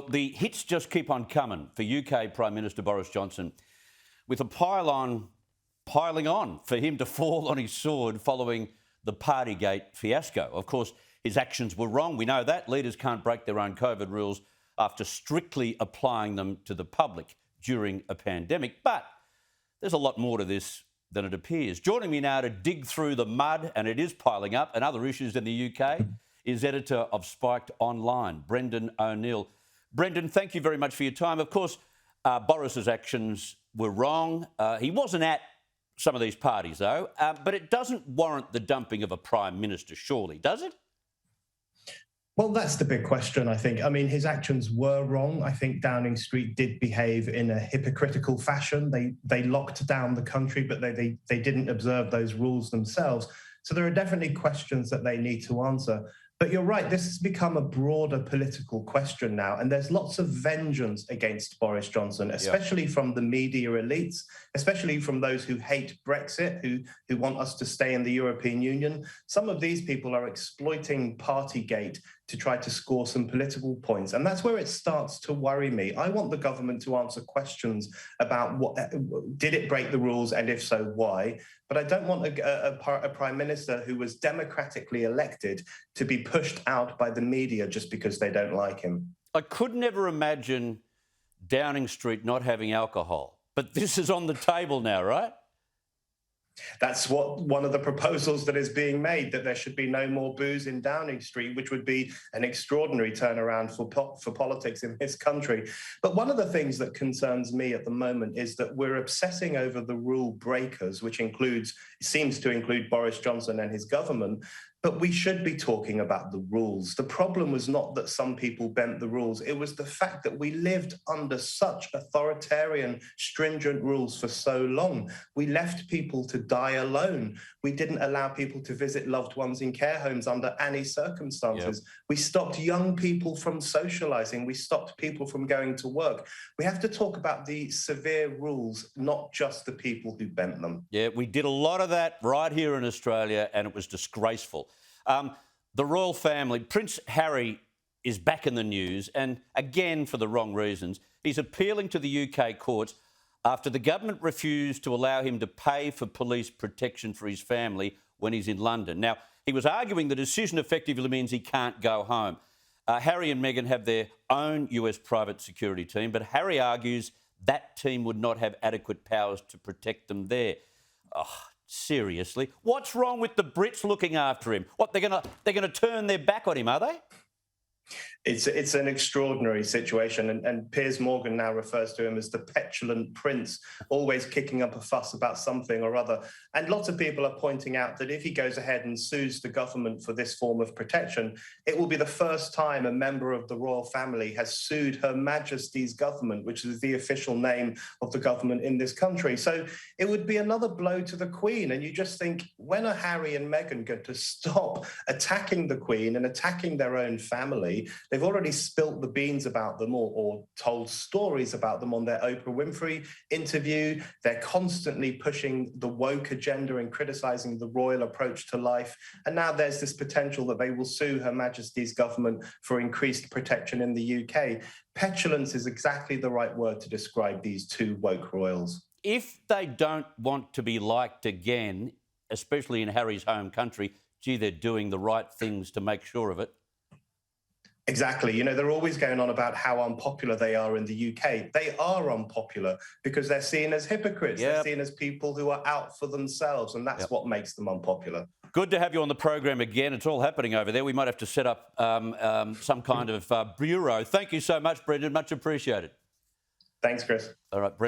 The hits just keep on coming for UK Prime Minister Boris Johnson, with a piling on for him to fall on his sword following the Partygate fiasco. Of course, his actions were wrong. We know that. Leaders can't break their own COVID rules after strictly applying them to the public during a pandemic. But there's a lot more to this than it appears. Joining me now to dig through the mud, and it is piling up, and other issues in the UK, is editor of Spiked Online, Brendan O'Neill. Brendan, thank you very much for your time. Of course, Boris's actions were wrong. He wasn't at some of these parties, though, but it doesn't warrant the dumping of a Prime Minister, surely, does it? Well, that's the big question, I think. I mean, his actions were wrong. I think Downing Street did behave in a hypocritical fashion. They locked down the country, but they didn't observe those rules themselves. So there are definitely questions that they need to answer. But you're right, this has become a broader political question now, and there's lots of vengeance against Boris Johnson, especially from the media elites, especially from those who hate Brexit, who want us to stay in the European Union. Some of these people are exploiting Partygate to try to score some political points, and that's where it starts to worry me. I want the government to answer questions about did it break the rules, and if so, why? But I don't want a Prime Minister who was democratically elected to be pushed out by the media just because they don't like him. I could never imagine Downing Street not having alcohol, but this is on the table now, right? That's one of the proposals that is being made, that there should be no more booze in Downing Street, which would be an extraordinary turnaround for politics in this country. But one of the things that concerns me at the moment is that we're obsessing over the rule breakers, which seems to include Boris Johnson and his government. But we should be talking about the rules. The problem was not that some people bent the rules. It was the fact that we lived under such authoritarian, stringent rules for so long. We left people to die alone. We didn't allow people to visit loved ones in care homes under any circumstances. Yep. We stopped young people from socialising. We stopped people from going to work. We have to talk about the severe rules, not just the people who bent them. Yeah, we did a lot of that right here in Australia, and it was disgraceful. The royal family, Prince Harry is back in the news, and again for the wrong reasons. He's appealing to the UK courts after the government refused to allow him to pay for police protection for his family when he's in London. Now, he was arguing the decision effectively means he can't go home. Harry and Meghan have their own US private security team, but Harry argues that team would not have adequate powers to protect them there. Oh, seriously, what's wrong with the Brits looking after him? What, they're gonna turn their back on him, are they? It's an extraordinary situation, and Piers Morgan now refers to him as the petulant prince, always kicking up a fuss about something or other. And lots of people are pointing out that if he goes ahead and sues the government for this form of protection, it will be the first time a member of the royal family has sued Her Majesty's government, which is the official name of the government in this country. So it would be another blow to the Queen. And you just think, when are Harry and Meghan going to stop attacking the Queen and attacking their own family? They've already spilt the beans about them or told stories about them on their Oprah Winfrey interview. They're constantly pushing the woke agenda and criticising the royal approach to life. And now there's this potential that they will sue Her Majesty's government for increased protection in the UK. Petulance is exactly the right word to describe these two woke royals. If they don't want to be liked again, especially in Harry's home country, gee, they're doing the right things to make sure of it. Exactly. You know, they're always going on about how unpopular they are in the UK. They are unpopular because they're seen as hypocrites. Yep. They're seen as people who are out for themselves, and that's what makes them unpopular. Good to have you on the program again. It's all happening over there. We might have to set up some kind of bureau. Thank you so much, Brendan. Much appreciated. Thanks, Chris. All right, Brendan.